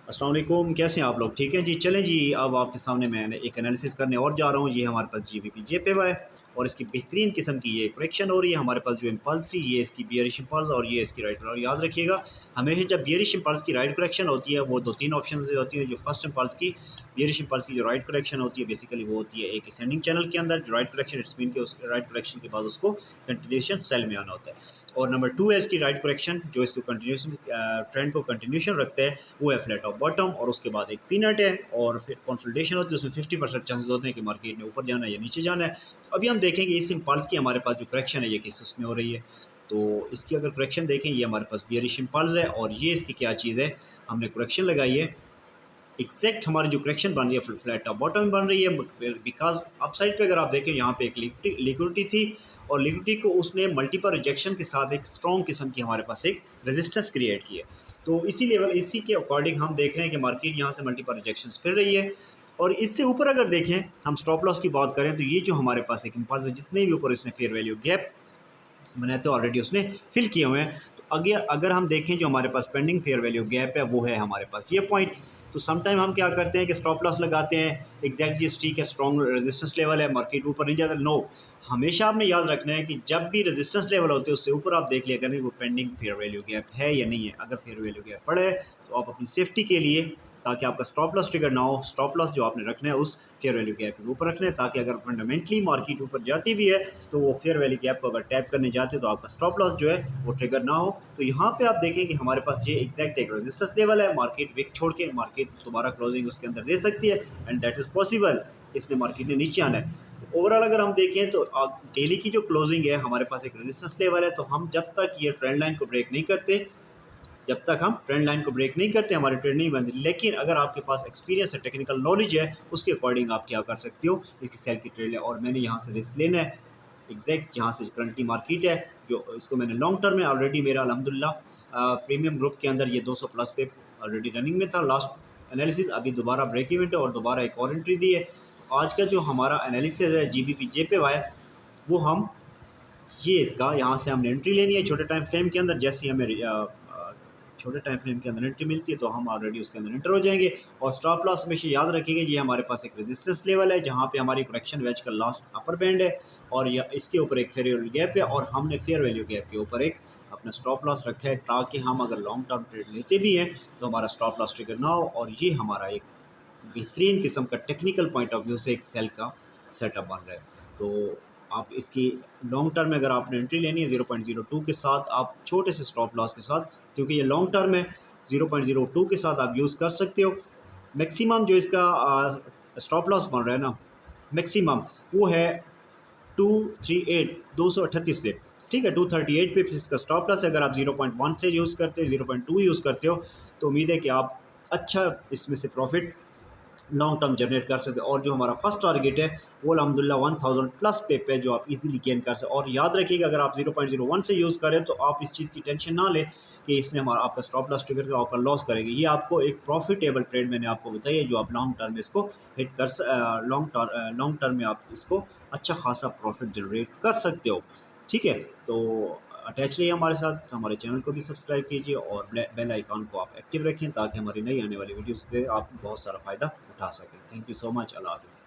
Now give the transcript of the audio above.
अस्सलाम वालेकुम, कैसे हैं आप लोग? ठीक हैं जी। चलें जी, अब आपके सामने मैं एक एनालिसिस करने और जा रहा हूँ। ये हमारे पास जीबीपी जेपीवाई है और इसकी बेहतरीन किस्म की ये करेक्शन हो रही है। हमारे पास जो इम्पल्स थी, ये इसकी बियरिश इम्पल्स और ये इसकी राइट। और याद रखिएगा, हमेशा जब बियरिश इम्पल्स की राइट करेक्शन होती है, वो 2-3 ऑप्शन से होती है। जो फर्स्ट इम्पल्स की बियरिश इम्पल्स की जो राइट करेक्शन होती है, बेसिकली वो होती है एक असेंडिंग चैनल के अंदर। जो राइट करेक्शन इट्स मीन के उस राइट करेक्शन के बाद उसको कंटिन्यूएशन सेल में आना होता है। और नंबर 2 है इसकी राइट करेक्शन, जो इसको कंटिन्यूएशन ट्रेंड को कंटिन्यूएशन रखता है, वो है फ्लैट ऑफ बॉटम। और उसके बाद एक पीनट है और फिर कंसोलिडेशन होती है। उसमें 50% चांसेस होते हैं कि मार्केट ने ऊपर जाना है या नीचे जाना है। तो अभी हम देखेंगे इस इम्पल्स की हमारे पास जो करेक्शन है, ये किस उसमें हो रही है। तो इसकी अगर करेक्शन देखें, ये हमारे पास बियरिश इम्पल्स है और ये इसकी क्या चीज़ है, हमने करेक्शन लगाई है। एग्जैक्ट हमारी जो करेक्शन बन रही है फ्लैट टॉप बॉटम बन रही है, बिकॉज अपसाइड पे अगर आप देखें, यहाँ पे एक लिक्विडिटी थी और लिक्विडिटी को उसने मल्टीपल रिजेक्शन के साथ एक स्ट्रॉन्ग किस्म की हमारे पास एक रेजिस्टेंस क्रिएट की है। तो इसी लेवल इसी के अकॉर्डिंग हम देख रहे हैं कि मार्केट यहाँ से मल्टीपल रिजेक्शन फिर रही है। और इससे ऊपर अगर देखें, हम स्टॉप लॉस की बात करें, तो ये जो हमारे पास एक इम्पल्स है, जितने भी ऊपर इसने फेयर वैल्यू गैप बनाए थे ऑलरेडी उसने फिल किए हुए हैं। तो अगर अगर हम देखें, जो हमारे पास पेंडिंग फेयर वैल्यू गैप है, वो है हमारे पास ये पॉइंट। तो समटाइम हम क्या करते हैं कि स्टॉप लॉस लगाते हैं एग्जैक्ट जिस ठीक है, स्ट्रॉन्ग रेजिस्टेंस लेवल है, मार्केट ऊपर नहीं जाता। नो, हमेशा आपने याद रखना है कि जब भी रेजिस्टेंस लेवल होते हैं, उससे ऊपर आप देख लिया करें वो पेंडिंग फेयर वैल्यू गैप है या नहीं है। अगर फेयर वैल्यू गैप पड़े, तो आप अपनी सेफ्टी के लिए, ताकि आपका स्टॉप लॉस ट्रिगर ना हो, स्टॉप लॉस जो आपने रखना है उस फेयर वैल्यू गैप के ऊपर रखना है, ताकि अगर फंडामेंटली मार्केट ऊपर जाती भी है, तो वो फेयर वैल्यू गैप को अगर टैप करने जाते, तो आपका स्टॉप लॉस जो है वो ट्रिगर ना हो। तो यहाँ पे आप देखें कि हमारे पास ये एग्जैक्ट एक रेजिस्टेंस लेवल है। मार्केट विक छोड़ के मार्केट दोबारा क्लोजिंग उसके अंदर दे सकती है, एंड दैट इज़ पॉसिबल। इसमें मार्केट ने नीचे आना है। तो ओवरऑल अगर हम देखें, तो डेली की जो क्लोजिंग है, हमारे पास एक रेजिस्टेंस लेवल है। तो हम जब तक ये ट्रेंड लाइन को ब्रेक नहीं करते, जब तक हम ट्रेंड लाइन को ब्रेक नहीं करते, हमारी ट्रेड नहीं बनती। लेकिन अगर आपके पास एक्सपीरियंस है, टेक्निकल नॉलेज है, उसके अकॉर्डिंग आप क्या कर सकते हो, इसकी सेल की ट्रेड है। और मैंने यहाँ से रिस्क लेना है एग्जैक्ट जहाँ से करंटली मार्केट है, जो इसको मैंने लॉन्ग टर्म में ऑलरेडी मेरा अल्हम्दुलिल्लाह प्रीमियम ग्रुप के अंदर ये 200 प्लस पे ऑलरेडी रनिंग में था। लास्ट एनालिसिस अभी दोबारा ब्रेक इवेंट है और दोबारा एक और एंट्री दी है। तो आज का जो हमारा एनालिसिस है जीबीपी जेपीवाई, वो हम ये इसका यहाँ से हमने एंट्री लेनी है छोटे टाइम फ्रेम के अंदर। जैसे ही हमें छोटे टाइम फ्रेम के अंदर एंट्री मिलती है, तो हम ऑलरेडी उसके अंदर एंटर हो जाएंगे। और स्टॉप लॉस हमेशा याद रखिएगा, ये हमारे पास एक रेजिस्टेंस लेवल है, जहाँ पे हमारी करेक्शन वेज का लास्ट अपर बैंड है, और यह इसके ऊपर एक फेयर वैल्यू गैप है, और हमने फेयर वैल्यू गैप के ऊपर एक अपना स्टॉप लॉस रखा है, ताकि हम अगर लॉन्ग टर्म ट्रेड लेते भी हैं, तो हमारा स्टॉप लॉस ट्रिगर ना हो। और ये हमारा एक बेहतरीन किस्म का टेक्निकल पॉइंट ऑफ व्यू से एक सेल का सेटअप बन रहा है। तो आप इसकी लॉन्ग टर्म में अगर आपने एंट्री लेनी है 0.02 के साथ, आप छोटे से स्टॉप लॉस के साथ, क्योंकि ये लॉन्ग टर्म है, 0.02 के साथ आप यूज़ कर सकते हो। मैक्सिमम जो इसका स्टॉप लॉस बन रहा है ना, मैक्सिमम वो है 238 238 पे। ठीक है, 238 पिप्स इसका स्टॉप लॉस है। अगर आप 0.1 से यूज़ करते हो, 0.2 यूज़ करते हो, तो उम्मीद है कि आप अच्छा इसमें से प्रॉफिट लॉन्ग टर्म जनरेट कर सकते हैं। और जो हमारा फर्स्ट टारगेट है, वो अल्हम्दुलिल्लाह 1000 प्लस पे जो आप इजीली गेन कर सकते। और याद रखिएगा, अगर आप 0.01 से यूज़ करें, तो आप इस चीज़ की टेंशन ना लें कि इसने हमारा आपका स्टॉप लॉस ट्रिगर का आपका लॉस करेगी। ये आपको एक प्रॉफिटेबल ट्रेड मैंने आपको बताई है, जो आप लॉन्ग टर्म में इसको हिट कर लॉन्ग टर्म में आप इसको अच्छा खासा प्रॉफिट जनरेट कर सकते हो। ठीक है, तो अटैच रहिए हमारे साथ, हमारे चैनल को भी सब्सक्राइब कीजिए और बेल आइकॉन को आप एक्टिव रखें, ताकि हमारी नई आने वाली वीडियोस से आप बहुत सारा फ़ायदा उठा सकें। Thank you so much. अल्लाह हाफ़िज़।